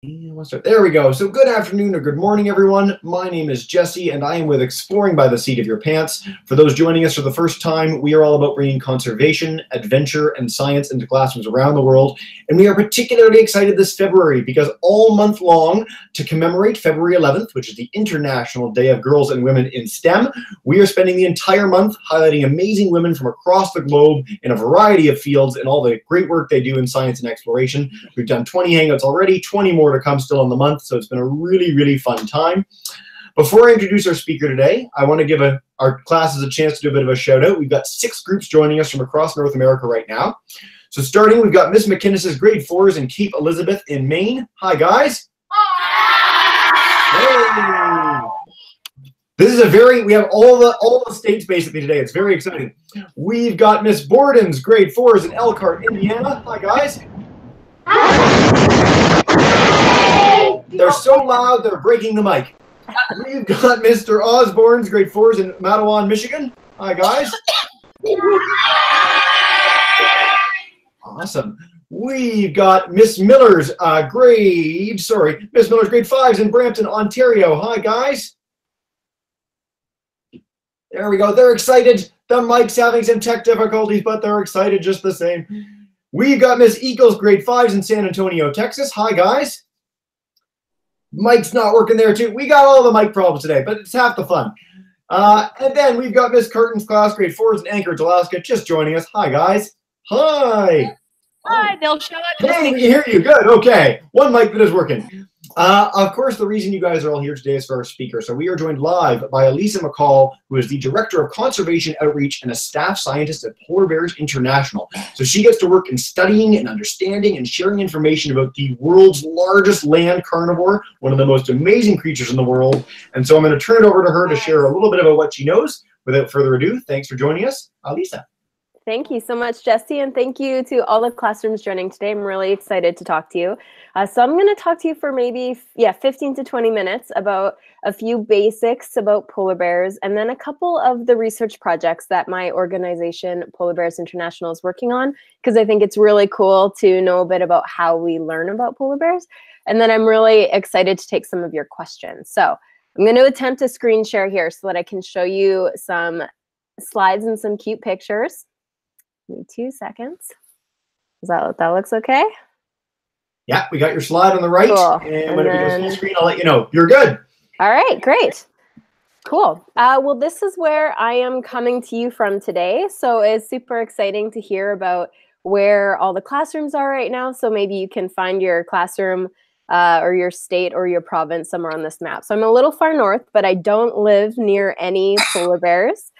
There we go. So good afternoon or good morning, everyone. My name is Jesse, and I am with Exploring by the Seat of Your Pants. For those joining us for the first time, we are all about bringing conservation, adventure, and science into classrooms around the world. And we are particularly excited this February because all month long, to commemorate February 11th, which is the International Day of Girls and Women in STEM, we are spending the entire month highlighting amazing women from across the globe in a variety of fields and all the great work they do in science and exploration. We've done 20 hangouts already, 20 more to come still in the month, so it's been a really fun time. Before I introduce our speaker today, I want to give our classes a chance to do a bit of a shout out. We've got 6 groups joining us from across North America right now. So starting, we've got Miss McInnes's grade 4s in Cape Elizabeth in Maine. Hi guys. Hi. Hey. This is we have all the states basically today. It's very exciting. We've got Miss Borden's grade 4s in Elkhart, Indiana. Hi guys. They're so loud, they're breaking the mic. We've got Mr. Osborne's grade 4s in Matawan, Michigan. Hi, guys. Awesome. We've got Miss Miller's grade 5s in Brampton, Ontario. Hi, guys. There we go. They're excited. The mic's having some tech difficulties, but they're excited just the same. We've got Miss Eagles grade 5s in San Antonio, Texas. Hi, guys. Mic's not working there too. We got all the mic problems today, but it's half the fun. And then we've got Miss Carton's class, grade 4s in Anchorage, Alaska, just joining us. Hi, guys. Hi. Hi, they'll show up. Hey, we can hear you. Good. Okay. One mic that is working. Of course, the reason you guys are all here today is for our speaker. So we are joined live by Alysa McCall, who is the Director of Conservation Outreach and a staff scientist at Polar Bears International. So she gets to work in studying and understanding and sharing information about the world's largest land carnivore, one of the most amazing creatures in the world. And so I'm going to turn it over to her to share a little bit about what she knows. Without further ado, thanks for joining us, Alysa. Thank you so much, Jesse, and thank you to all the classrooms joining today. I'm really excited to talk to you. So I'm going to talk to you for maybe 15 to 20 minutes about a few basics about polar bears, and then a couple of the research projects that my organization, Polar Bears International, is working on, because I think it's really cool to know a bit about how we learn about polar bears. And then I'm really excited to take some of your questions. So I'm going to attempt a screen share here so that I can show you some slides and some cute pictures. Give me 2 seconds. That looks okay? Yeah, we got your slide on the right. Cool. And when it goes full screen, I'll let you know. You're good. All right, great. Cool. Well, this is where I am coming to you from today. So it's super exciting to hear about where all the classrooms are right now. So maybe you can find your classroom or your state or your province somewhere on this map. So I'm a little far north, but I don't live near any polar bears.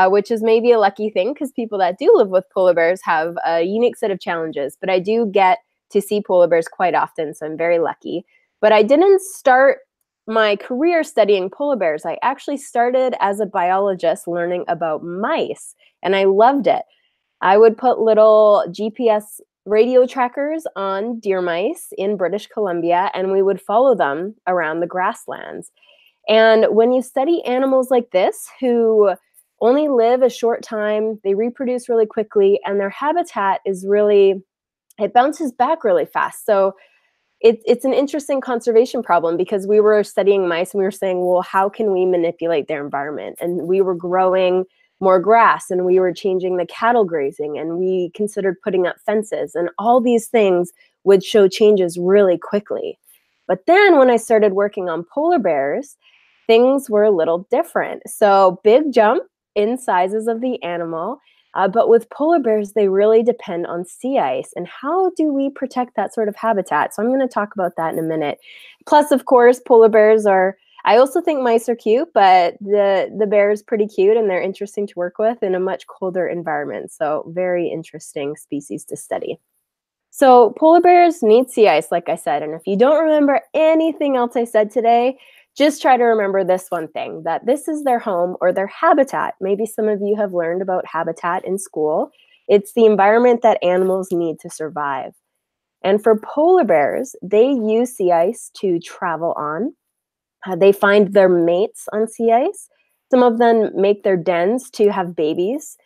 Which is maybe a lucky thing because people that do live with polar bears have a unique set of challenges. But I do get to see polar bears quite often, so I'm very lucky. But I didn't start my career studying polar bears. I actually started as a biologist learning about mice, and I loved it. I would put little GPS radio trackers on deer mice in British Columbia, and we would follow them around the grasslands. And when you study animals like this, who only live a short time, they reproduce really quickly, and their habitat is it bounces back really fast. So it's an interesting conservation problem because we were studying mice and we were saying, well, how can we manipulate their environment? And we were growing more grass and we were changing the cattle grazing and we considered putting up fences, and all these things would show changes really quickly. But then when I started working on polar bears, things were a little different. So big jump in sizes of the animal, but with polar bears, they really depend on sea ice. And how do we protect that sort of habitat? So I'm going to talk about that in a minute. Plus, of course, polar bears I also think mice are cute, but the bear is pretty cute and they're interesting to work with in a much colder environment. So very interesting species to study. So polar bears need sea ice, like I said. And if you don't remember anything else I said today, just try to remember this one thing, that this is their home or their habitat. Maybe some of you have learned about habitat in school. It's the environment that animals need to survive. And for polar bears, they use sea ice to travel on. They find their mates on sea ice. Some of them make their dens to have babies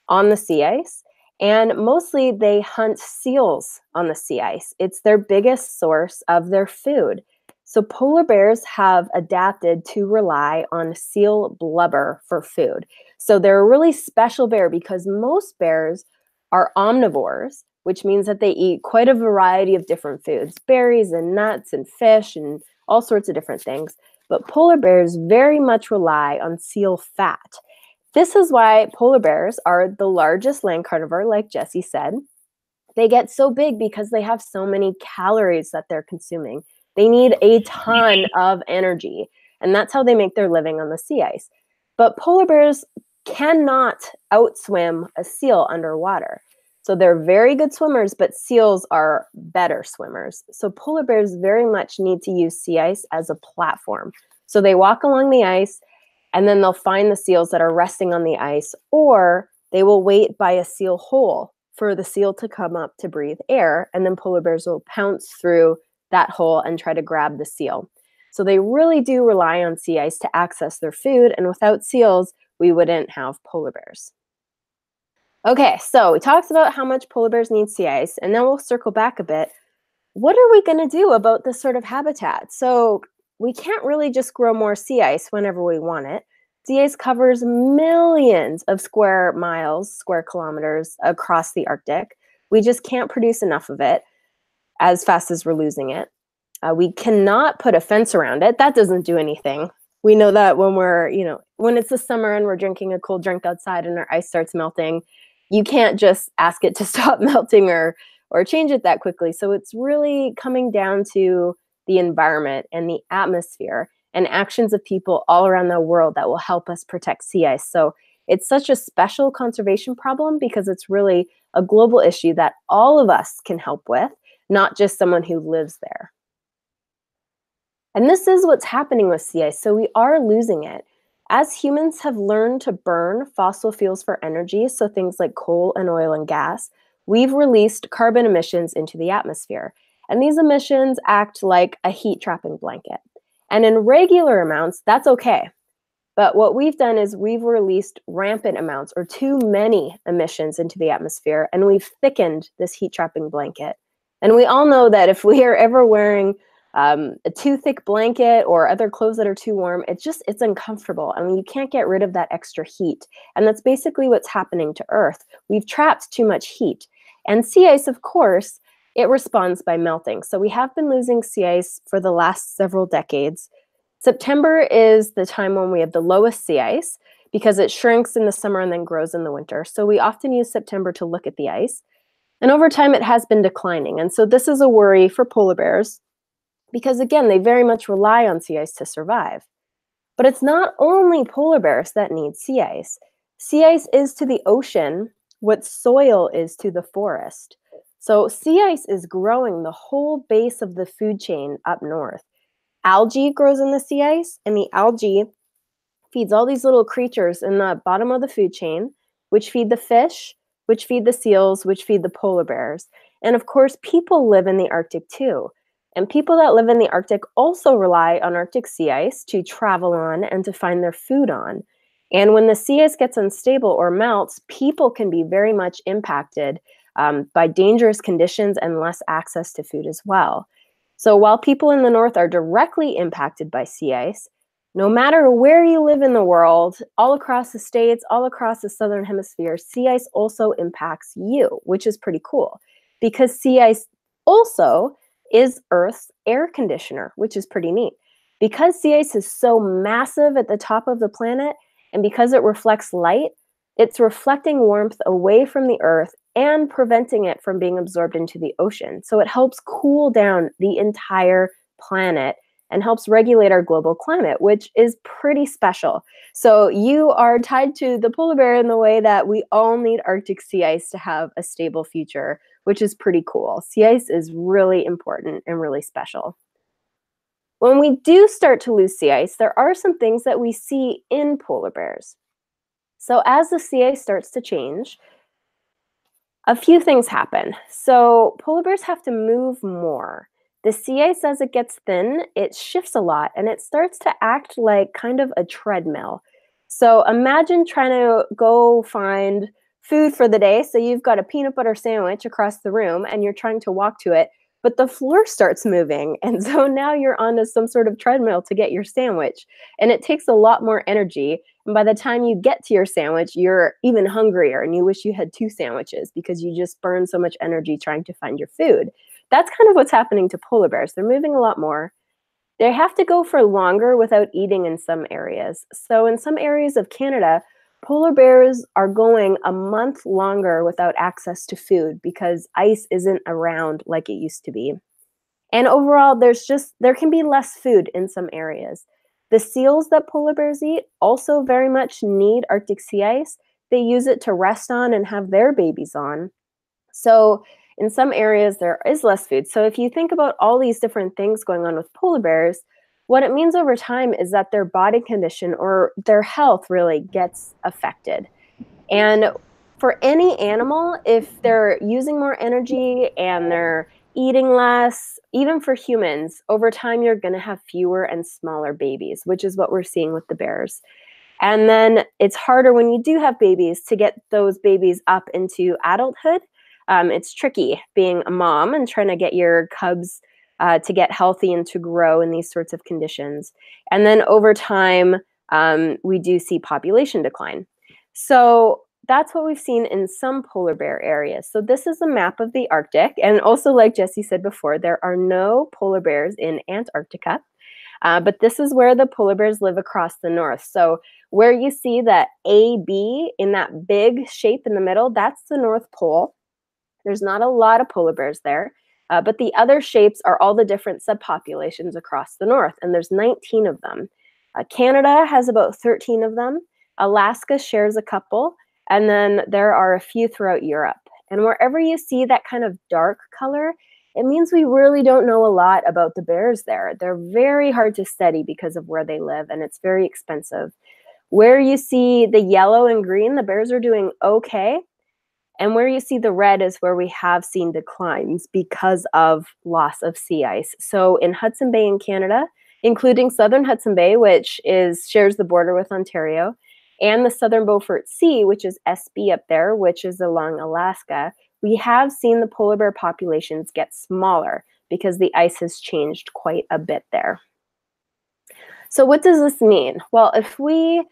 on the sea ice. And mostly they hunt seals on the sea ice. It's their biggest source of their food. So polar bears have adapted to rely on seal blubber for food. So they're a really special bear because most bears are omnivores, which means that they eat quite a variety of different foods, berries and nuts and fish and all sorts of different things. But polar bears very much rely on seal fat. This is why polar bears are the largest land carnivore, like Jesse said. They get so big because they have so many calories that they're consuming. They need a ton of energy, and that's how they make their living on the sea ice. But polar bears cannot outswim a seal underwater. So they're very good swimmers, but seals are better swimmers. So polar bears very much need to use sea ice as a platform. So they walk along the ice, and then they'll find the seals that are resting on the ice, or they will wait by a seal hole for the seal to come up to breathe air, and then polar bears will pounce through that hole and try to grab the seal. So they really do rely on sea ice to access their food, and without seals, we wouldn't have polar bears. Okay, so we talked about how much polar bears need sea ice, and then we'll circle back a bit. What are we going to do about this sort of habitat? So we can't really just grow more sea ice whenever we want it. Sea ice covers millions of square miles, square kilometers across the Arctic. We just can't produce enough of it as fast as we're losing it. We cannot put a fence around it. That doesn't do anything. We know that when when it's the summer and we're drinking a cold drink outside and our ice starts melting, you can't just ask it to stop melting or change it that quickly. So it's really coming down to the environment and the atmosphere and actions of people all around the world that will help us protect sea ice. So it's such a special conservation problem because it's really a global issue that all of us can help with, not just someone who lives there. And this is what's happening with sea ice. So we are losing it. As humans have learned to burn fossil fuels for energy, so things like coal and oil and gas, we've released carbon emissions into the atmosphere. And these emissions act like a heat trapping blanket. And in regular amounts, that's okay. But what we've done is we've released rampant amounts or too many emissions into the atmosphere, and we've thickened this heat trapping blanket. And we all know that if we are ever wearing a too thick blanket or other clothes that are too warm, it's uncomfortable. I mean, you can't get rid of that extra heat. And that's basically what's happening to Earth. We've trapped too much heat. And sea ice, of course, it responds by melting. So we have been losing sea ice for the last several decades. September is the time when we have the lowest sea ice because it shrinks in the summer and then grows in the winter. So we often use September to look at the ice. And over time, it has been declining. And so this is a worry for polar bears because, again, they very much rely on sea ice to survive. But it's not only polar bears that need sea ice. Sea ice is to the ocean what soil is to the forest. So sea ice is growing the whole base of the food chain up north. Algae grows in the sea ice, and the algae feeds all these little creatures in the bottom of the food chain, which feed the fish, which feed the seals, which feed the polar bears. And of course, people live in the Arctic too. And people that live in the Arctic also rely on Arctic sea ice to travel on and to find their food on. And when the sea ice gets unstable or melts, people can be very much impacted by dangerous conditions and less access to food as well. So while people in the north are directly impacted by sea ice, no matter where you live in the world, all across the states, all across the southern hemisphere, sea ice also impacts you, which is pretty cool because sea ice also is Earth's air conditioner, which is pretty neat. Because sea ice is so massive at the top of the planet, and because it reflects light, it's reflecting warmth away from the Earth and preventing it from being absorbed into the ocean. So it helps cool down the entire planet and helps regulate our global climate, which is pretty special. So you are tied to the polar bear in the way that we all need Arctic sea ice to have a stable future, which is pretty cool. Sea ice is really important and really special. When we do start to lose sea ice, there are some things that we see in polar bears. So as the sea ice starts to change, a few things happen. So polar bears have to move more. The sea ice, as it gets thin, it shifts a lot and it starts to act like kind of a treadmill. So imagine trying to go find food for the day. So you've got a peanut butter sandwich across the room and you're trying to walk to it, but the floor starts moving. And so now you're on some sort of treadmill to get your sandwich. And it takes a lot more energy. And by the time you get to your sandwich, you're even hungrier and you wish you had 2 sandwiches because you just burn so much energy trying to find your food. That's kind of what's happening to polar bears. They're moving a lot more. They have to go for longer without eating in some areas. So in some areas of Canada, polar bears are going a month longer without access to food because ice isn't around like it used to be. And overall, there can be less food in some areas. The seals that polar bears eat also very much need Arctic sea ice. They use it to rest on and have their babies on. So in some areas, there is less food. So if you think about all these different things going on with polar bears, what it means over time is that their body condition or their health really gets affected. And for any animal, if they're using more energy and they're eating less, even for humans, over time you're going to have fewer and smaller babies, which is what we're seeing with the bears. And then it's harder when you do have babies to get those babies up into adulthood. It's tricky being a mom and trying to get your cubs to get healthy and to grow in these sorts of conditions. And then over time, we do see population decline. So that's what we've seen in some polar bear areas. So this is a map of the Arctic. And also, like Jesse said before, there are no polar bears in Antarctica. But this is where the polar bears live across the north. So where you see that AB in that big shape in the middle, that's the North Pole. There's not a lot of polar bears there, but the other shapes are all the different subpopulations across the north, and there's 19 of them. Canada has about 13 of them. Alaska shares a couple, and then there are a few throughout Europe. And wherever you see that kind of dark color, it means we really don't know a lot about the bears there. They're very hard to study because of where they live, and it's very expensive. Where you see the yellow and green, the bears are doing okay. And where you see the red is where we have seen declines because of loss of sea ice. So in Hudson Bay in Canada, including southern Hudson Bay, which shares the border with Ontario, and the southern Beaufort Sea, which is SB up there, which is along Alaska, we have seen the polar bear populations get smaller because the ice has changed quite a bit there. So what does this mean? Well, if we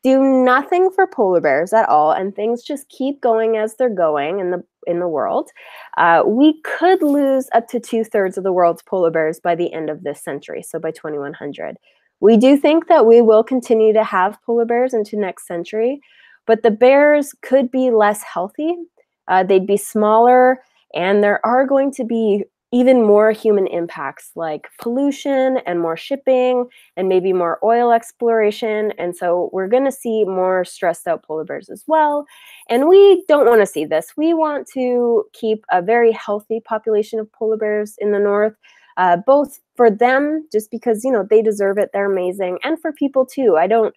do nothing for polar bears at all, and things just keep going as they're going in the world, we could lose up to 2/3 of the world's polar bears by the end of this century, so by 2100. We do think that we will continue to have polar bears into next century, but the bears could be less healthy, they'd be smaller, and there are going to be even more human impacts like pollution and more shipping and maybe more oil exploration. And so we're going to see more stressed out polar bears as well. And we don't want to see this. We want to keep a very healthy population of polar bears in the north, both for them, just because, they deserve it. They're amazing. And for people too. I don't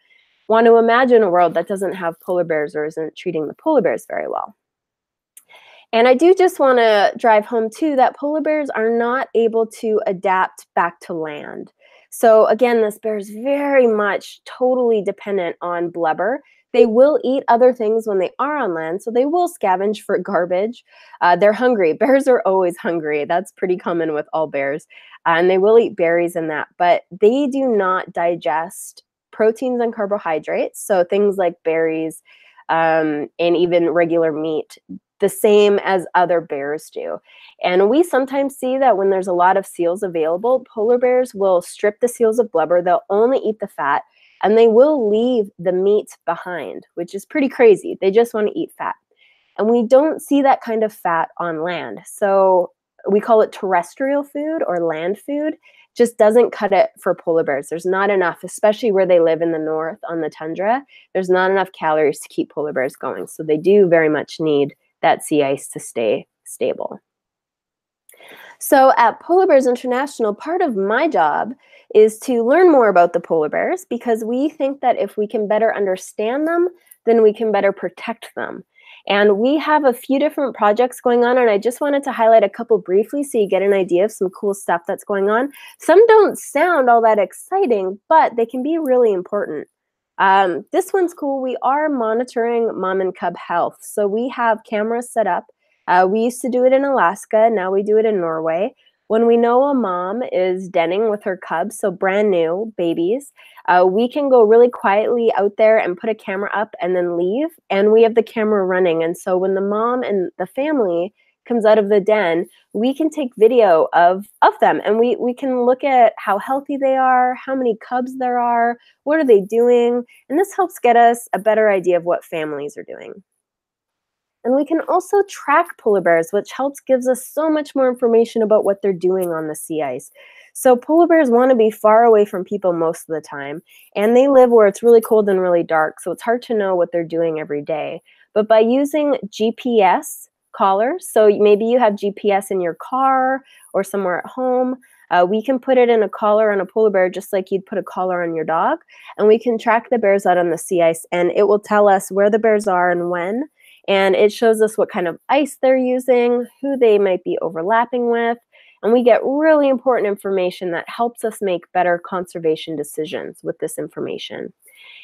want to imagine a world that doesn't have polar bears or isn't treating the polar bears very well. And I do just want to drive home, too, that polar bears are not able to adapt back to land. So again, this bear is very much totally dependent on blubber. They will eat other things when they are on land, so they will scavenge for garbage. They're hungry. Bears are always hungry. That's pretty common with all bears. And they will eat berries and that, but they do not digest proteins and carbohydrates, so things like berries and even regular meat, the same as other bears do. And we sometimes see that when there's a lot of seals available, polar bears will strip the seals of blubber, they'll only eat the fat, and they will leave the meat behind, which is pretty crazy. They just want to eat fat. And we don't see that kind of fat on land. So we call it terrestrial food or land food. Just doesn't cut it for polar bears. There's not enough, especially where they live in the north on the tundra. There's not enough calories to keep polar bears going. So they do very much need that sea ice to stay stable. So at Polar Bears International, part of my job is to learn more about the polar bears because we think that if we can better understand them, then we can better protect them. And we have a few different projects going on, and I just wanted to highlight a couple briefly so you get an idea of some cool stuff that's going on. Some don't sound all that exciting, but they can be really important. This one's cool. We are monitoring mom and cub health. So we have cameras set up. We used to do it in Alaska. Now we do it in Norway. When we know a mom is denning with her cubs, so brand new babies, we can go really quietly out there and put a camera up and then leave. And we have the camera running. And so when the mom and the family comes out of the den, we can take video of them. And we can look at how healthy they are, how many cubs there are, what are they doing? And this helps get us a better idea of what families are doing. And we can also track polar bears, which gives us so much more information about what they're doing on the sea ice. So polar bears want to be far away from people most of the time, and they live where it's really cold and really dark, so it's hard to know what they're doing every day. But by using GPS collars, so maybe you have GPS in your car or somewhere at home, we can put it in a collar on a polar bear just like you'd put a collar on your dog, and we can track the bears out on the sea ice, and it will tell us where the bears are and when. And it shows us what kind of ice they're using, who they might be overlapping with, and we get really important information that helps us make better conservation decisions with this information.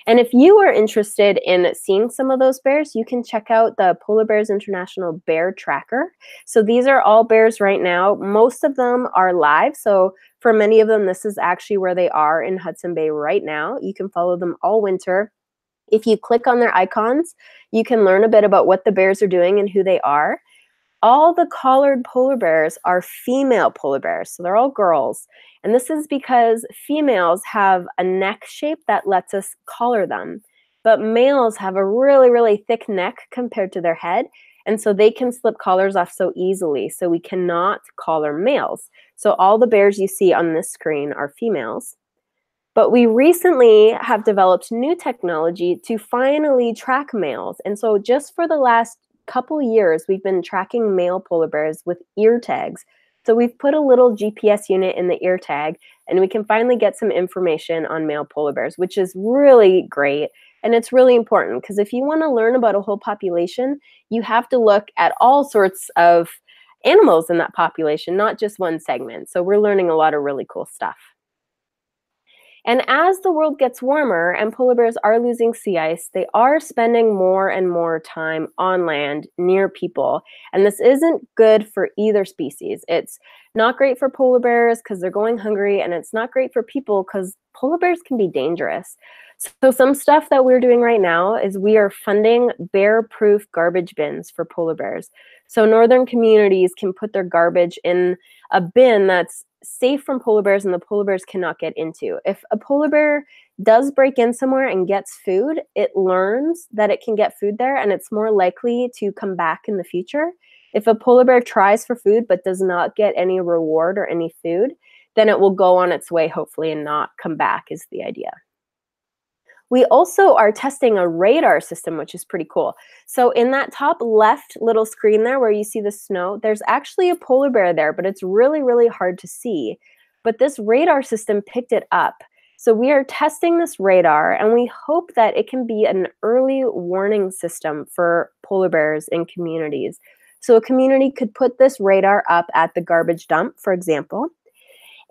And if you are interested in seeing some of those bears, you can check out the Polar Bears International Bear Tracker. So these are all bears right now. Most of them are live. So for many of them, this is actually where they are in Hudson Bay right now. You can follow them all winter. If you click on their icons, you can learn a bit about what the bears are doing and who they are. All the collared polar bears are female polar bears, so they're all girls. And this is because females have a neck shape that lets us collar them. But males have a really, really thick neck compared to their head, and so they can slip collars off so easily, so we cannot collar males. So all the bears you see on this screen are females. But we recently have developed new technology to finally track males. And so just for the last couple years, we've been tracking male polar bears with ear tags. So we've put a little GPS unit in the ear tag, and we can finally get some information on male polar bears, which is really great. And it's really important because if you want to learn about a whole population, you have to look at all sorts of animals in that population, not just one segment. So we're learning a lot of really cool stuff. And as the world gets warmer and polar bears are losing sea ice, they are spending more and more time on land near people. And this isn't good for either species. It's not great for polar bears because they're going hungry, and it's not great for people because polar bears can be dangerous. So some stuff that we're doing right now is we are funding bear-proof garbage bins for polar bears. So northern communities can put their garbage in a bin that's safe from polar bears and the polar bears cannot get into. If a polar bear does break in somewhere and gets food, it learns that it can get food there, and it's more likely to come back in the future. If a polar bear tries for food but does not get any reward or any food, then it will go on its way, hopefully, and not come back is the idea. We also are testing a radar system, which is pretty cool. So in that top left little screen there where you see the snow, there's actually a polar bear there, but it's really, really hard to see. But this radar system picked it up. So we are testing this radar, and we hope that it can be an early warning system for polar bears in communities. So a community could put this radar up at the garbage dump, for example.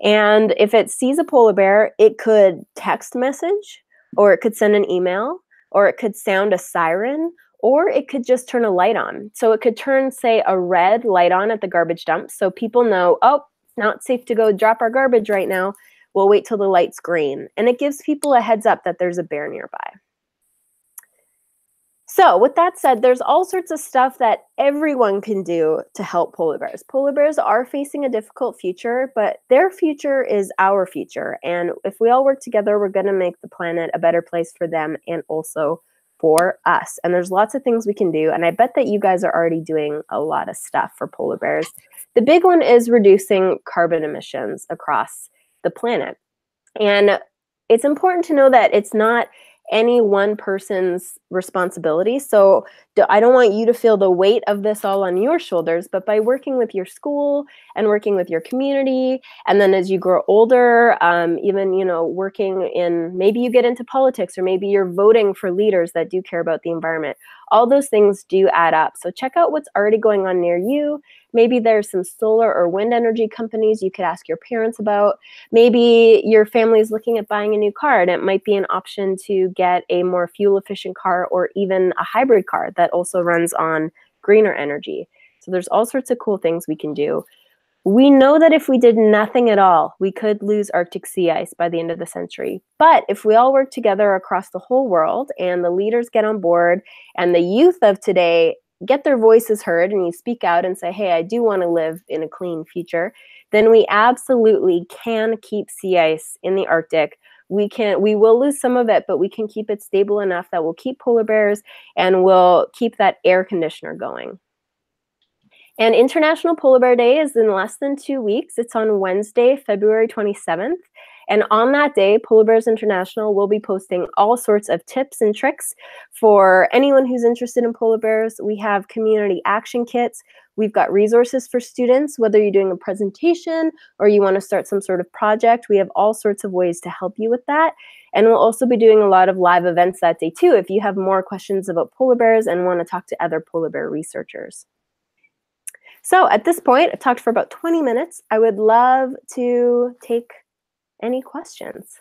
And if it sees a polar bear, it could text message, or it could send an email, or it could sound a siren, or it could just turn a light on. So it could turn, say, a red light on at the garbage dump so people know, oh, it's not safe to go drop our garbage right now. We'll wait till the light's green. And it gives people a heads up that there's a bear nearby. So with that said, there's all sorts of stuff that everyone can do to help polar bears. Polar bears are facing a difficult future, but their future is our future. And if we all work together, we're going to make the planet a better place for them and also for us. And there's lots of things we can do. And I bet that you guys are already doing a lot of stuff for polar bears. The big one is reducing carbon emissions across the planet. And it's important to know that it's not any one person's responsibility. So I don't want you to feel the weight of this all on your shoulders, but by working with your school and working with your community, and then as you grow older, even, working in, maybe you get into politics, or maybe you're voting for leaders that do care about the environment. All those things do add up. So check out what's already going on near you, Maybe there's some solar or wind energy companies you could ask your parents about. Maybe your family is looking at buying a new car, and it might be an option to get a more fuel efficient car or even a hybrid car that also runs on greener energy. So there's all sorts of cool things we can do. We know that if we did nothing at all, we could lose Arctic sea ice by the end of the century. But if we all work together across the whole world and the leaders get on board and the youth of today get their voices heard and you speak out and say, hey, I do want to live in a clean future, then we absolutely can keep sea ice in the Arctic. We will lose some of it, but we can keep it stable enough that we'll keep polar bears and we'll keep that air conditioner going. And International Polar Bear Day is in less than 2 weeks. It's on Wednesday, February 27th. And on that day, Polar Bears International will be posting all sorts of tips and tricks for anyone who's interested in polar bears. We have community action kits. We've got resources for students, whether you're doing a presentation or you want to start some sort of project. We have all sorts of ways to help you with that. And we'll also be doing a lot of live events that day too, if you have more questions about polar bears and want to talk to other polar bear researchers. So at this point, I've talked for about 20 minutes. I would love to take any questions.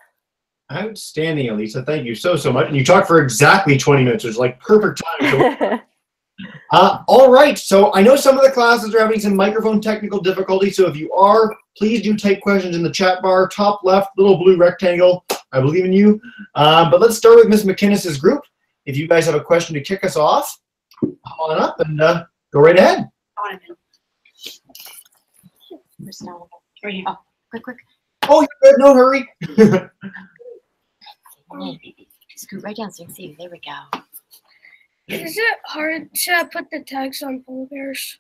Outstanding, Alysa. Thank you so much. And you talked for exactly 20 minutes, which is like perfect time. All right. So I know some of the classes are having some microphone technical difficulty. So if you are, please do type questions in the chat bar, top left, little blue rectangle. I believe in you. But let's start with Ms. McInnes's group. If you guys have a question to kick us off, come on up and go right ahead. Right here. Oh, quick. Oh, you're good. No hurry. Scoot right down so you can see. There we go. Is it hard to put the tags on polar bears?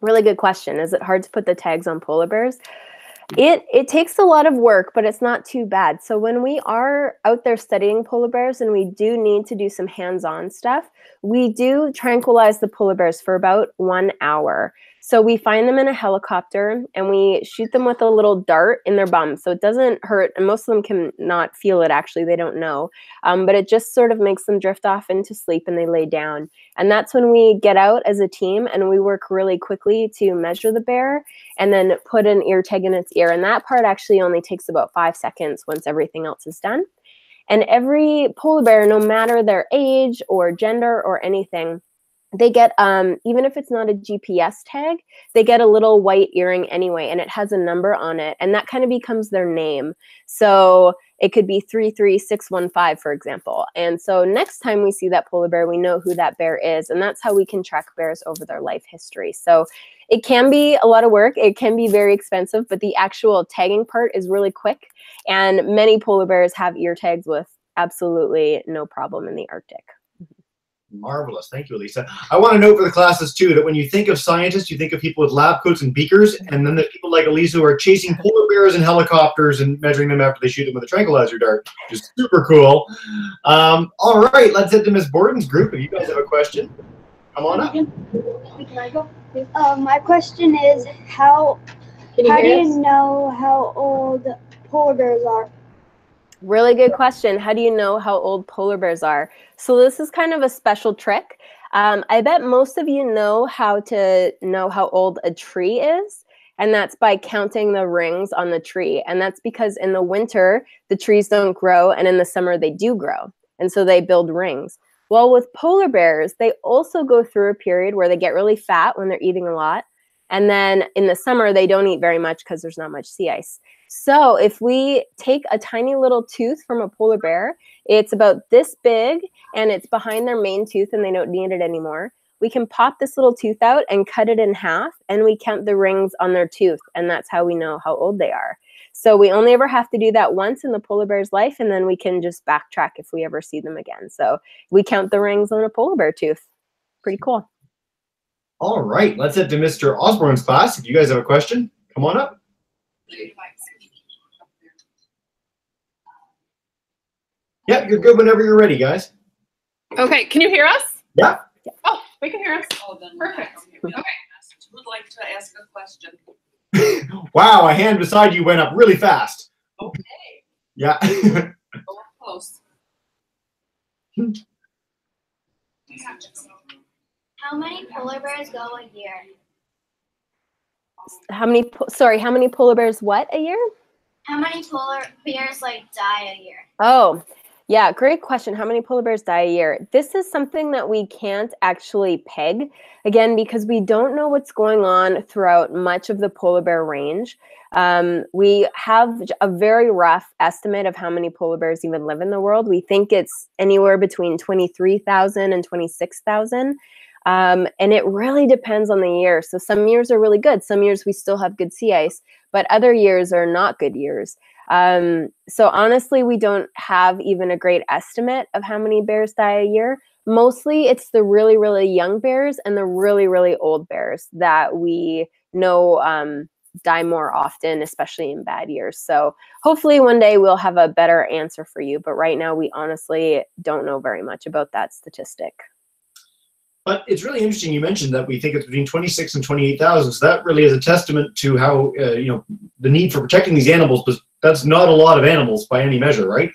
Really good question. Is it hard to put the tags on polar bears? It takes a lot of work, but it's not too bad. So when we are out there studying polar bears and we do need to do some hands-on stuff, we do tranquilize the polar bears for about 1 hour. So we find them in a helicopter and we shoot them with a little dart in their bum. So it doesn't hurt. And most of them can not feel it, actually. They don't know. But it just sort of makes them drift off into sleep and they lay down. And that's when we get out as a team and we work really quickly to measure the bear and then put an ear tag in its ear. And that part actually only takes about 5 seconds once everything else is done. And every polar bear, no matter their age or gender or anything, they get, even if it's not a GPS tag, they get a little white earring anyway, and it has a number on it, and that kind of becomes their name. So it could be 33615, for example. And so next time we see that polar bear, we know who that bear is, and that's how we can track bears over their life history. So it can be a lot of work. It can be very expensive, but the actual tagging part is really quick, and many polar bears have ear tags with absolutely no problem in the Arctic. Marvelous. Thank you, Alysa. I want to note for the classes, too, that when you think of scientists, you think of people with lab coats and beakers, and then there's people like Alysa who are chasing polar bears in helicopters and measuring them after they shoot them with a tranquilizer dart, which is super cool. All right, let's head to Ms. Borden's group. If you guys have a question, come on up. My question is, how do you know how old polar bears are? Really good question. How do you know how old polar bears are? So this is kind of a special trick. I bet most of you know how to know how old a tree is, and that's by counting the rings on the tree. And that's because in the winter, the trees don't grow, and in the summer, they do grow. And so they build rings. Well, with polar bears, they also go through a period where they get really fat when they're eating a lot. And then in the summer, they don't eat very much because there's not much sea ice. So if we take a tiny little tooth from a polar bear, it's about this big and it's behind their main tooth and they don't need it anymore. We can pop this little tooth out and cut it in half and we count the rings on their tooth, and that's how we know how old they are. So we only ever have to do that once in the polar bear's life, and then we can just backtrack if we ever see them again. So we count the rings on a polar bear tooth. Pretty cool. All right, let's head to Mr. Osborne's class. If you guys have a question, come on up. Yep, you're good whenever you're ready, guys. Okay, can you hear us? Yeah. Oh, we can hear us. Oh, then Perfect. Okay. Okay. Who would like to ask a question? Wow, a hand beside you went up really fast. Okay. Yeah. Go close. How many polar bears go a year? How many polar bears what a year? How many polar bears like die a year? Oh, yeah, great question. How many polar bears die a year? This is something that we can't actually peg, again, because we don't know what's going on throughout much of the polar bear range. We have a very rough estimate of how many polar bears even live in the world. We think it's anywhere between 23,000 and 26,000. And it really depends on the year. So some years are really good. Some years we still have good sea ice, but other years are not good years. So honestly, we don't have even a great estimate of how many bears die a year. Mostly it's the really, really young bears and the really, really old bears that we know die more often, especially in bad years. So hopefully one day we'll have a better answer for you. But right now we honestly don't know very much about that statistic. But it's really interesting you mentioned that we think it's between 26 and 28,000. So that really is a testament to how, the need for protecting these animals, but that's not a lot of animals by any measure, right?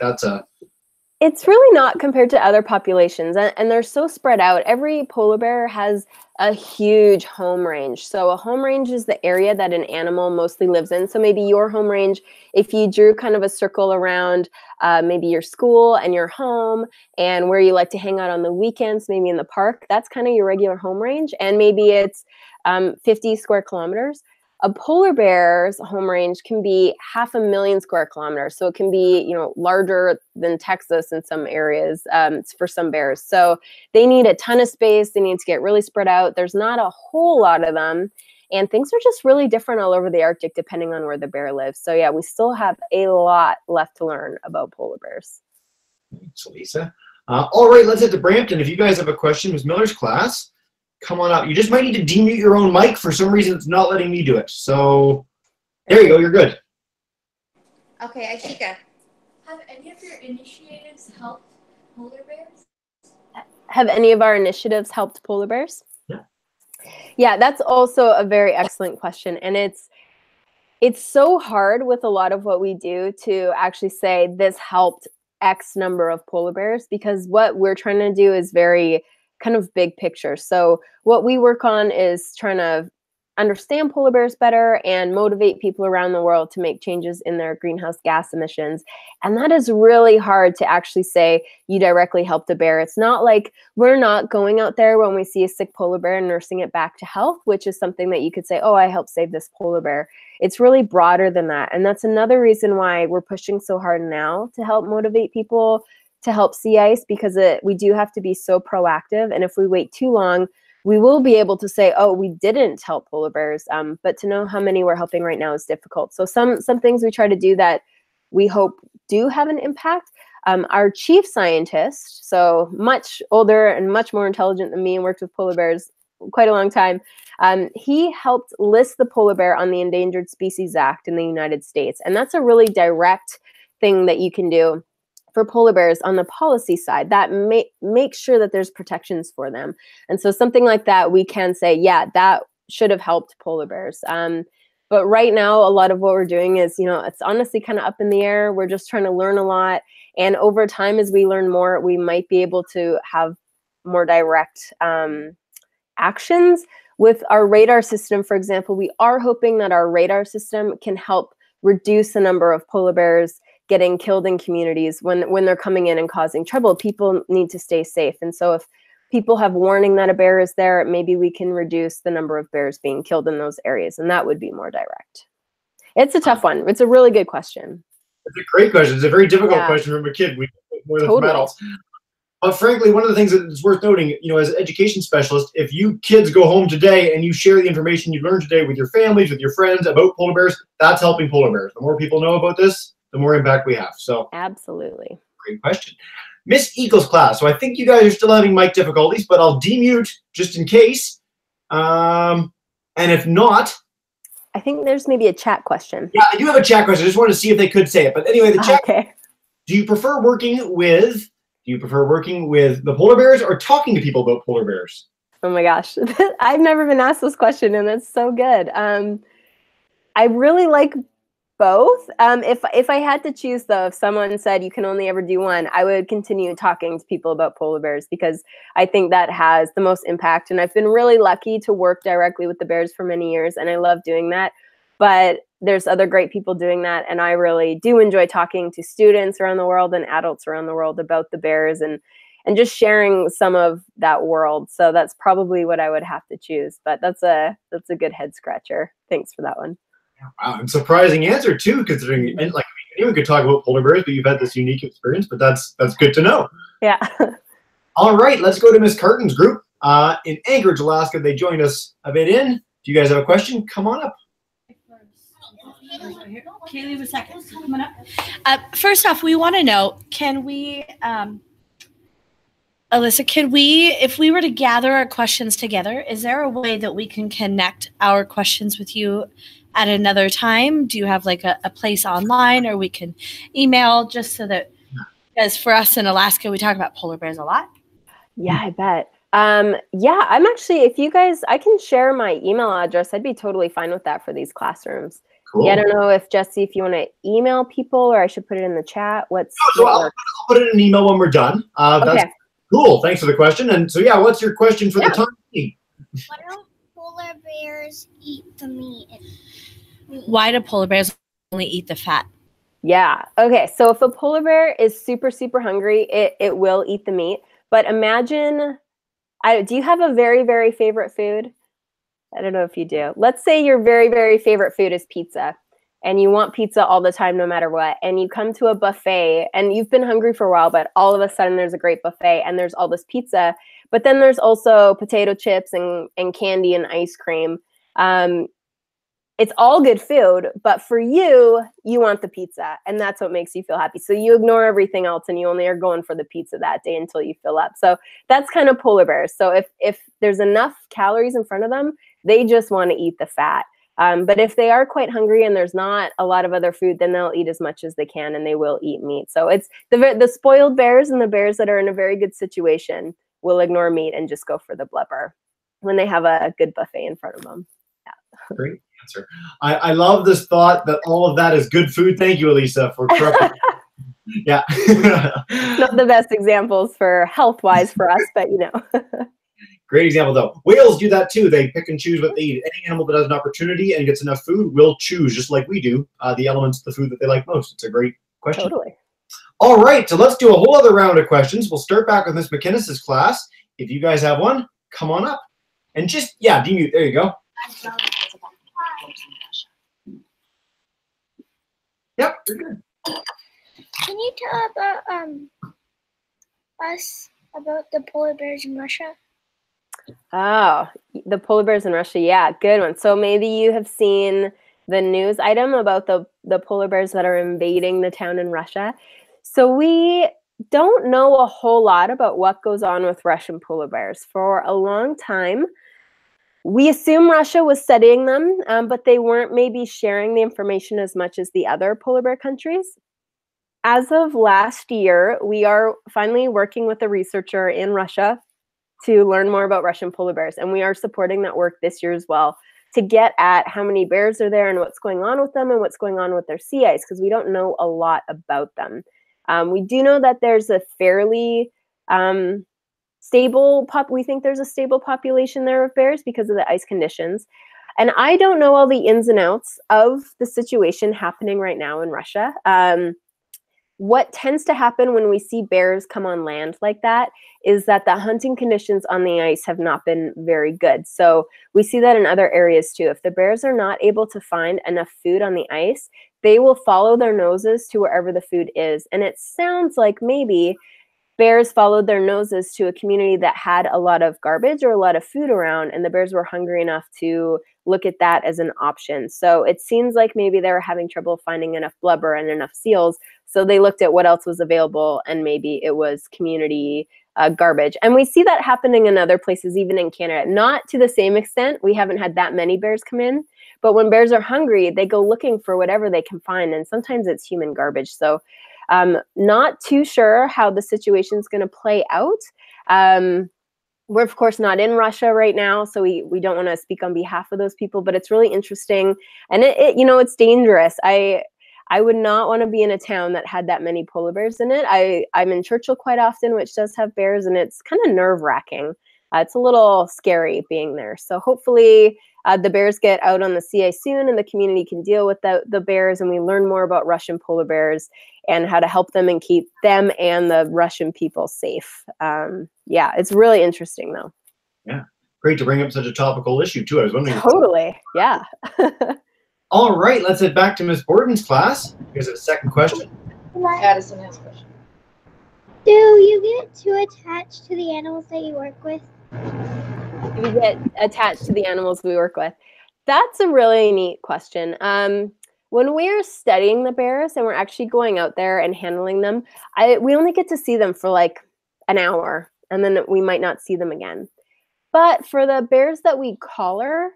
It's really not compared to other populations, and they're so spread out. Every polar bear has a huge home range. So a home range is the area that an animal mostly lives in. So maybe your home range, if you drew kind of a circle around maybe your school and your home and where you like to hang out on the weekends, maybe in the park, that's kind of your regular home range. And maybe it's 50 square kilometers. A polar bear's home range can be 500,000 square kilometers. So it can be, larger than Texas in some areas for some bears. So they need a ton of space. They need to get really spread out. There's not a whole lot of them. And things are just really different all over the Arctic, depending on where the bear lives. So yeah, we still have a lot left to learn about polar bears. Thanks, Alysa. All right, let's head to Brampton. If you guys have a question, Ms. Miller's class, come on up. You just might need to demute your own mic. For some reason, it's not letting me do it. So there you go. You're good. Okay, Ashika. Have any of your initiatives helped polar bears? Have any of our initiatives helped polar bears? Yeah. Yeah, that's also a very excellent question. And it's so hard with a lot of what we do to actually say this helped X number of polar bears, because what we're trying to do is very kind of big picture. So what we work on is trying to understand polar bears better and motivate people around the world to make changes in their greenhouse gas emissions. And that is really hard to actually say you directly helped a bear. It's not like we're not going out there when we see a sick polar bear and nursing it back to health, which is something that you could say, oh, I helped save this polar bear. It's really broader than that. And that's another reason why we're pushing so hard now to help motivate people to help sea ice, because we do have to be so proactive. And if we wait too long, we will be able to say, oh, we didn't help polar bears. But to know how many we're helping right now is difficult. So some things we try to do that we hope do have an impact. Our chief scientist, so much older and much more intelligent than me and worked with polar bears quite a long time, he helped list the polar bear on the Endangered Species Act in the United States. And that's a really direct thing that you can do for polar bears on the policy side that makes sure that there's protections for them. And so something like that, we can say, yeah, that should have helped polar bears. But right now, a lot of what we're doing is, it's honestly kind of up in the air. We're just trying to learn a lot. And over time, as we learn more, we might be able to have more direct actions. With our radar system, for example, we are hoping that our radar system can help reduce the number of polar bears getting killed in communities when they're coming in and causing trouble. People need to stay safe. And so if people have warning that a bear is there, maybe we can reduce the number of bears being killed in those areas. And that would be more direct. It's a tough one. It's a really good question. It's a great question. It's a very difficult question from a kid. We more than medals. But frankly, one of the things that is worth noting, as an education specialist, if you kids go home today and you share the information you learned today with your families, with your friends about polar bears, that's helping polar bears. The more people know about this, the more impact we have. So absolutely. Great question. Miss Eagles class. So I think you guys are still having mic difficulties, but I'll demute just in case. And if not, I think there's maybe a chat question. Yeah, I do have a chat question. I just wanted to see if they could say it. But anyway, the chat. Okay. Do you prefer working with the polar bears or talking to people about polar bears? Oh my gosh. I've never been asked this question, and it's so good. I really like both. If I had to choose, though, if someone said you can only ever do one, I would continue talking to people about polar bears because I think that has the most impact. And I've been really lucky to work directly with the bears for many years, and I love doing that. But there's other great people doing that, and I really do enjoy talking to students around the world and adults around the world about the bears and just sharing some of that world. So that's probably what I would have to choose. But that's a good head scratcher. Thanks for that one. Wow, and surprising answer too, considering like anyone could talk about polar bears, but you've had this unique experience. But that's good to know. Yeah. All right, let's go to Miss Carton's group in Anchorage, Alaska. They joined us a bit in. Do you guys have a question? Come on up. Kaylee was second. Coming up. First off, we want to know: can we, Alyssa? Can we, if we were to gather our questions together, is there a way that we can connect our questions with you at another time? Do you have like a place online, or we can email, just so that, because for us in Alaska, we talk about polar bears a lot. Yeah, I bet. Yeah, I'm actually, if you guys, I can share my email address. I'd be totally fine with that for these classrooms. Cool. Yeah, I don't know if Jesse, if you want to email people, or I should put it in the chat. So I'll put it in an email when we're done. That's okay. Cool. Thanks for the question. And so, yeah, what's your question for the time being? Why don't polar bears eat the meat? Why do polar bears only eat the fat? Yeah. Okay. So if a polar bear is super, super hungry, it will eat the meat. But imagine, do you have a very, very favorite food? I don't know if you do. Let's say your very, very favorite food is pizza, and you want pizza all the time, no matter what. And you come to a buffet, and you've been hungry for a while, but all of a sudden there's a great buffet, and there's all this pizza. But then there's also potato chips and candy and ice cream. It's all good food, but for you, you want the pizza, and that's what makes you feel happy. So you ignore everything else, and you only are going for the pizza that day until you fill up. So that's kind of polar bears. So if there's enough calories in front of them, they just want to eat the fat. But if they are quite hungry and there's not a lot of other food, then they'll eat as much as they can, and they will eat meat. So it's the spoiled bears and the bears that are in a very good situation will ignore meat and just go for the blubber when they have a good buffet in front of them. Yeah. Great answer. I love this thought that all of that is good food. Thank you, Alysa, for correcting. Yeah. Not the best examples for health-wise for us, but you know. Great example, though. Whales do that too. They pick and choose what they eat. Any animal that has an opportunity and gets enough food will choose, just like we do, the elements of the food that they like most. It's a great question. Totally. All right, so let's do a whole other round of questions. We'll start back with Miss McInnes's class. If you guys have one, come on up. And just, yeah, demute. There you go. Yep, you're good. Can you tell about us about the polar bears in Russia? Oh, the polar bears in Russia. Yeah, good one. So maybe you have seen the news item about the polar bears that are invading the town in Russia. So we don't know a whole lot about what goes on with Russian polar bears. For a long time, we assume Russia was studying them, but they weren't maybe sharing the information as much as the other polar bear countries. As of last year, we are finally working with a researcher in Russia to learn more about Russian polar bears, and we are supporting that work this year as well to get at how many bears are there and what's going on with them and what's going on with their sea ice, because we don't know a lot about them. We do know that there's a fairly we think there's a stable population there of bears because of the ice conditions. And I don't know all the ins and outs of the situation happening right now in Russia. What tends to happen when we see bears come on land like that is that the hunting conditions on the ice have not been very good. So we see that in other areas too. If the bears are not able to find enough food on the ice, they will follow their noses to wherever the food is. And it sounds like maybe bears followed their noses to a community that had a lot of garbage or a lot of food around, and the bears were hungry enough to look at that as an option. So it seems like maybe they were having trouble finding enough blubber and enough seals. So they looked at what else was available, and maybe it was community garbage. And we see that happening in other places, even in Canada. Not to the same extent. We haven't had that many bears come in. But when bears are hungry, they go looking for whatever they can find. And sometimes it's human garbage. So not too sure how the situation is going to play out. We're of course not in Russia right now, so we don't want to speak on behalf of those people, but it's really interesting, and it it's dangerous. I would not want to be in a town that had that many polar bears in it. I'm in Churchill quite often, which does have bears, and it's kind of nerve-wracking. It's a little scary being there. So hopefully the bears get out on the sea ice soon and the community can deal with the bears, and we learn more about Russian polar bears and how to help them and keep them and the Russian people safe. Yeah, it's really interesting though. Yeah, great to bring up such a topical issue too. I was wondering. Totally, yeah. All right, let's head back to Miss Borden's class. Here's a second question. Addison has a question. Do you get too attached to the animals that you work with? We get attached to the animals we work with. That's a really neat question. When we're studying the bears and we're actually going out there and handling them, we only get to see them for like an hour, and then we might not see them again. But for the bears that we collar,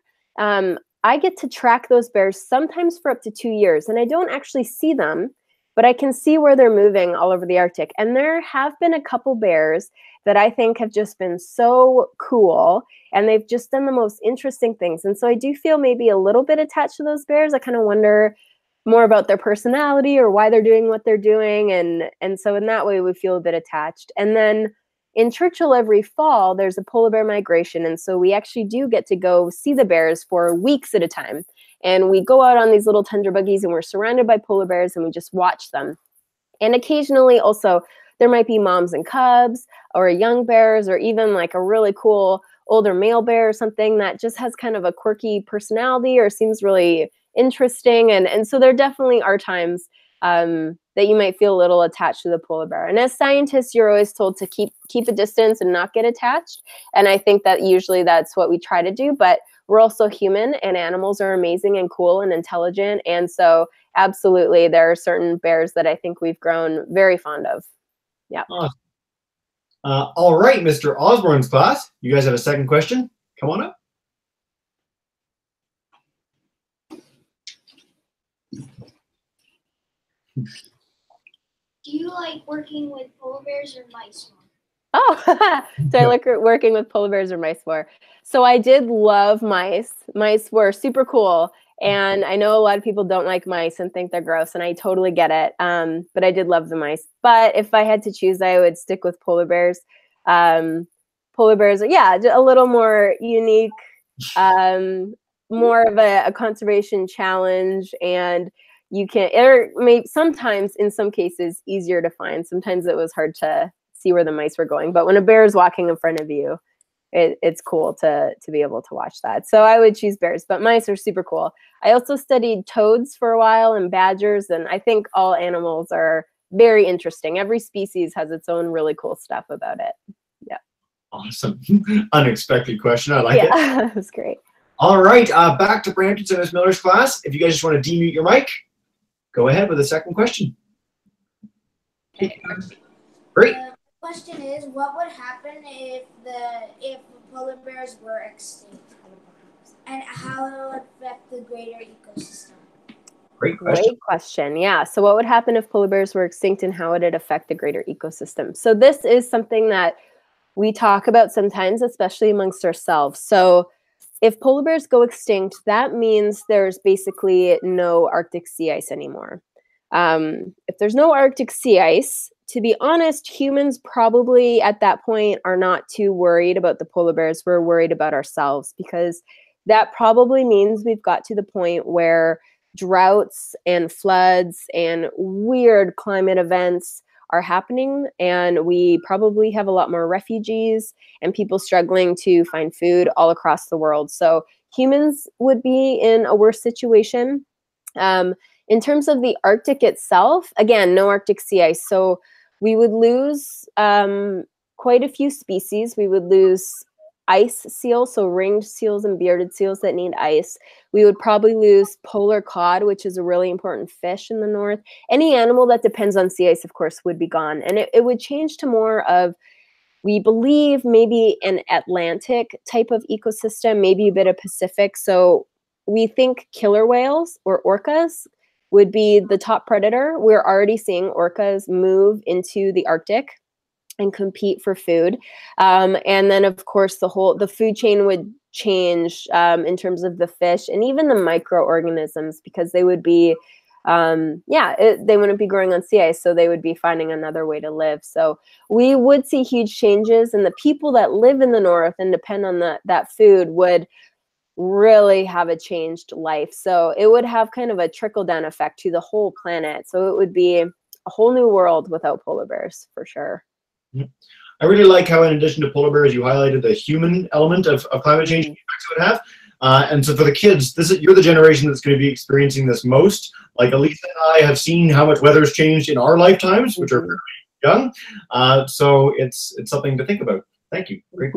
I get to track those bears sometimes for up to 2 years, and I don't actually see them, but I can see where they're moving all over the Arctic. And there have been a couple bears that I think have just been so cool, and they've just done the most interesting things. And so I do feel maybe a little bit attached to those bears. I kind of wonder more about their personality or why they're doing what they're doing. And so in that way, we feel a bit attached. And then in Churchill every fall, there's a polar bear migration. And so we actually do get to go see the bears for weeks at a time. And we go out on these little tundra buggies and we're surrounded by polar bears and we just watch them. And occasionally also there might be moms and cubs or young bears or even like a really cool older male bear or something that just has kind of a quirky personality or seems really interesting. And so there definitely are times that you might feel a little attached to the polar bear. And as scientists, you're always told to keep a distance and not get attached. And I think that usually that's what we try to do. But we're also human, and animals are amazing and cool and intelligent. And so absolutely, there are certain bears that I think we've grown very fond of. Yeah. Awesome. All right, Mr. Osborne's class. You guys have a second question? Come on up. Do you like working with polar bears or mice more? Oh, so I like working with polar bears or mice more. So I did love mice. Mice were super cool. And I know a lot of people don't like mice and think they're gross, and I totally get it. But I did love the mice. But if I had to choose, I would stick with polar bears. Polar bears are, yeah, a little more unique, more of a conservation challenge, and you can, or maybe sometimes in some cases easier to find. Sometimes it was hard to see where the mice were going. But when a bear is walking in front of you, it's cool to be able to watch that. So I would choose bears, but mice are super cool. I also studied toads for a while and badgers, and I think all animals are very interesting. Every species has its own really cool stuff about it. Yeah. Awesome. Unexpected question. I like it. Yeah, that was great. All right, back to Brampton's and Miss Miller's class. If you guys just want to demute your mic, go ahead with the second question. Great. The question is, what would happen if polar bears were extinct, and how it would affect the greater ecosystem? Great question. Great question. Yeah. So what would happen if polar bears were extinct, and how would it affect the greater ecosystem? So this is something that we talk about sometimes, especially amongst ourselves. So if polar bears go extinct, that means there's basically no Arctic sea ice anymore. If there's no Arctic sea ice, to be honest, humans probably at that point are not too worried about the polar bears. We're worried about ourselves, because that probably means we've got to the point where droughts and floods and weird climate events are happening, and we probably have a lot more refugees and people struggling to find food all across the world. So humans would be in a worse situation. In terms of the Arctic itself, again, no Arctic sea ice. So we would lose quite a few species. We would lose ice seals, so ringed seals and bearded seals that need ice. We would probably lose polar cod, which is a really important fish in the north. Any animal that depends on sea ice, of course, would be gone. And it would change to more of, we believe, maybe an Atlantic type of ecosystem, maybe a bit of Pacific. So we think killer whales or orcas would be the top predator. We're already seeing orcas move into the Arctic. and compete for food. And then, of course, the food chain would change in terms of the fish and even the microorganisms, because they would be, they wouldn't be growing on sea ice, so they would be finding another way to live. So we would see huge changes, and the people that live in the north and depend on that food would really have a changed life. So it would have kind of a trickle-down effect to the whole planet. So it would be a whole new world without polar bears, for sure. I really like how, in addition to polar bears, you highlighted the human element of climate change and the effects it would have. And so for the kids, you're the generation that's going to be experiencing this most. Like Alysa and I have seen how much weather has changed in our lifetimes, which are very young. So it's something to think about. Thank you. Great.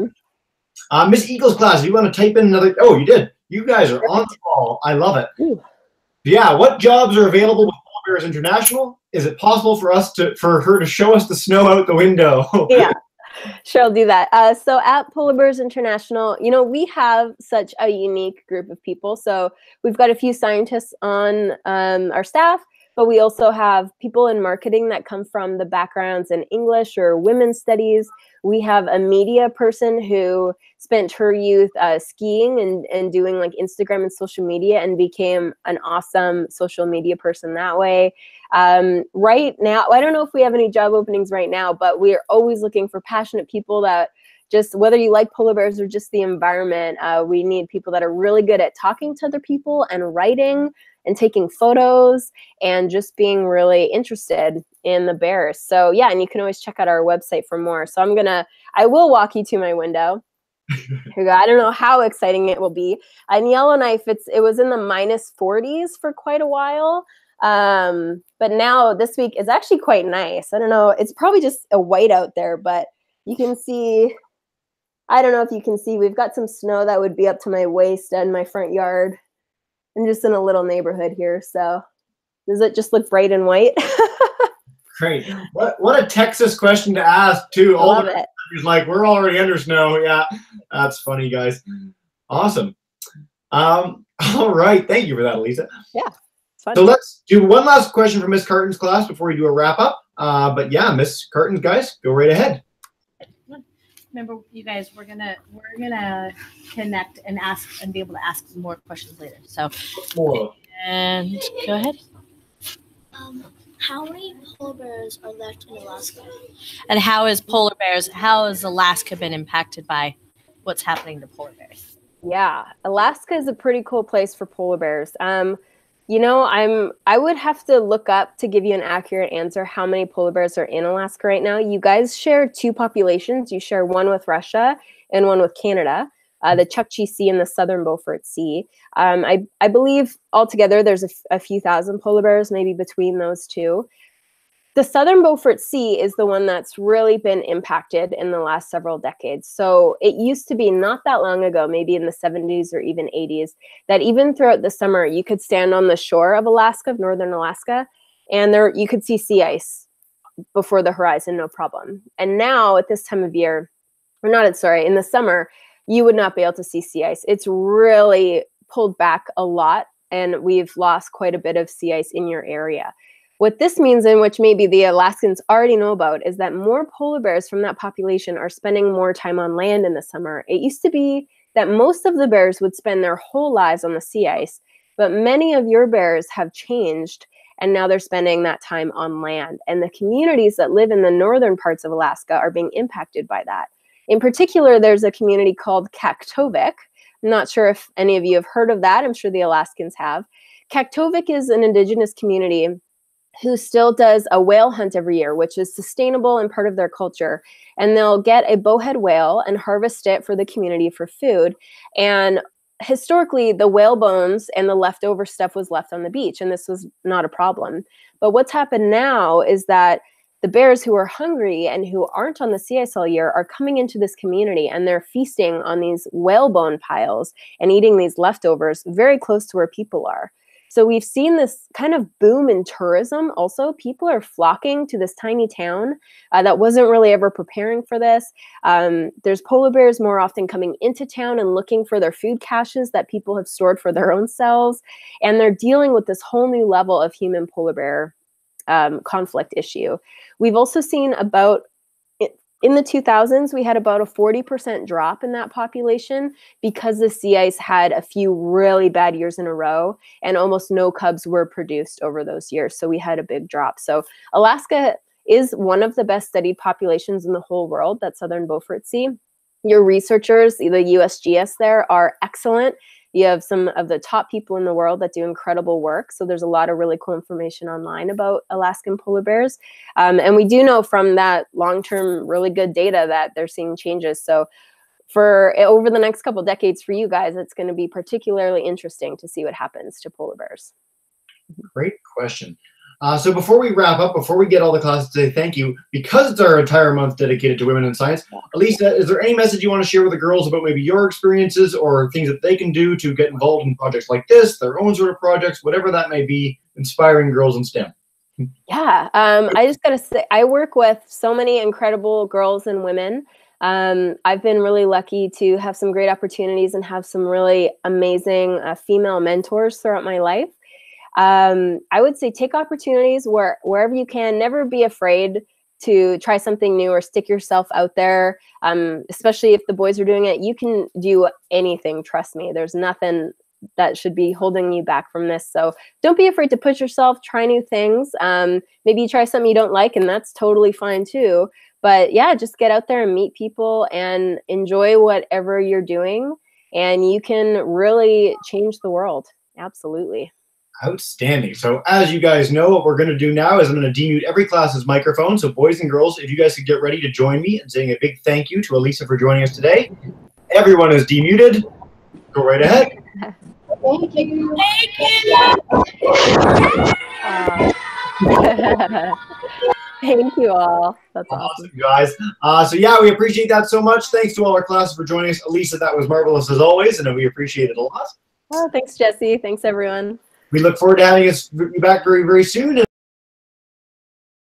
Miss Eagle's class, if you want to type in another, oh, you did. You guys are on the ball. I love it. Yeah, what jobs are available with Polar Bears International? Is it possible for her to show us the snow out the window? Yeah. Sure, I'll do that. So at Polar Bears International, we have such a unique group of people. So we've got a few scientists on our staff, but we also have people in marketing that come from the backgrounds in English or women's studies. We have a media person who spent her youth skiing and doing like Instagram and social media and became an awesome social media person that way. Right now, I don't know if we have any job openings right now, but we're always looking for passionate people that just, whether you like polar bears or just the environment, we need people that are really good at talking to other people and writing and taking photos and just being really interested in the bears. So yeah, and you can always check out our website for more. So I will walk you to my window. I don't know how exciting it will be. In Yellowknife, it was in the -40s for quite a while. But now this week is actually quite nice. I don't know. It's probably just a white out there, but you can see, I don't know if you can see, we've got some snow that would be up to my waist in my front yard. I'm just in a little neighborhood here. So does it just look bright and white? Great. What a Texas question to ask too. I love it. Like, we're already under snow. Yeah, that's funny, guys. Awesome. All right. Thank you for that, Alysa. Yeah. Fun. So let's do one last question for Miss Carton's class before we do a wrap up. But yeah, Miss Carton's, guys, go right ahead. Remember, you guys, we're gonna connect and ask and be able to ask some more questions later. So, and go ahead. How many polar bears are left in Alaska? And how has Alaska been impacted by what's happening to polar bears? Yeah, Alaska is a pretty cool place for polar bears. I would have to look up to give you an accurate answer how many polar bears are in Alaska right now. You guys share two populations. You share one with Russia and one with Canada, the Chukchi Sea and the Southern Beaufort Sea. I believe altogether there's a few thousand polar bears, maybe between those two. The Southern Beaufort Sea is the one that's really been impacted in the last several decades. So it used to be not that long ago, maybe in the 70s or even 80s, that even throughout the summer, you could stand on the shore of Alaska, of northern Alaska, and you could see sea ice before the horizon, no problem. And now at this time of year, in the summer, you would not be able to see sea ice. It's really pulled back a lot, and we've lost quite a bit of sea ice in your area. What this means, and which maybe the Alaskans already know about, is that more polar bears from that population are spending more time on land in the summer. It used to be that most of the bears would spend their whole lives on the sea ice, but many of your bears have changed, and now they're spending that time on land. And the communities that live in the northern parts of Alaska are being impacted by that. In particular, there's a community called Kaktovik. I'm not sure if any of you have heard of that. I'm sure the Alaskans have. Kaktovik is an indigenous community who still does a whale hunt every year, which is sustainable and part of their culture. And they'll get a bowhead whale and harvest it for the community for food. And historically, the whale bones and the leftover stuff was left on the beach, and this was not a problem. But what's happened now is that the bears who are hungry and who aren't on the sea ice all year are coming into this community, and they're feasting on these whale bone piles and eating these leftovers very close to where people are. So we've seen this kind of boom in tourism. Also, people are flocking to this tiny town that wasn't really ever preparing for this. There's polar bears more often coming into town and looking for their food caches that people have stored for their own selves. And they're dealing with this whole new level of human polar bear conflict issue. We've also seen about in the 2000s, we had about a 40% drop in that population because the sea ice had a few really bad years in a row and almost no cubs were produced over those years. So we had a big drop. So Alaska is one of the best studied populations in the whole world, that southern Beaufort Sea. Your researchers, the USGS there, are excellent. You have some of the top people in the world that do incredible work. So there's a lot of really cool information online about Alaskan polar bears. And we do know from that long-term really good data that they're seeing changes. So for over the next couple decades for you guys, it's going to be particularly interesting to see what happens to polar bears. Great question. So before we wrap up, before we get all the classes to say thank you, because it's our entire month dedicated to women in science, Alysa, is there any message you want to share with the girls about maybe your experiences or things that they can do to get involved in projects like this, their own sort of projects, whatever that may be, inspiring girls in STEM? Yeah, I just got to say, I work with so many incredible girls and women. I've been really lucky to have some great opportunities and have some really amazing female mentors throughout my life. I would say take opportunities wherever you can. Never be afraid to try something new or stick yourself out there. Especially if the boys are doing it, you can do anything. Trust me, there's nothing that should be holding you back from this. So don't be afraid to push yourself, try new things. Maybe you try something you don't like, and that's totally fine too. But yeah, just get out there and meet people and enjoy whatever you're doing, and you can really change the world. Absolutely. Outstanding. So as you guys know, what we're going to do now is I'm going to demute every class's microphone. So boys and girls, if you guys could get ready to join me in saying a big thank you to Alysa for joining us today. Everyone is demuted. Go right ahead. Thank you. Thank you all. That's awesome. Guys. So yeah, we appreciate that so much. Thanks to all our classes for joining us. Alysa, that was marvelous as always, and we appreciate it a lot. Oh, thanks, Jesse. Thanks, everyone. We look forward to having you back very, very soon.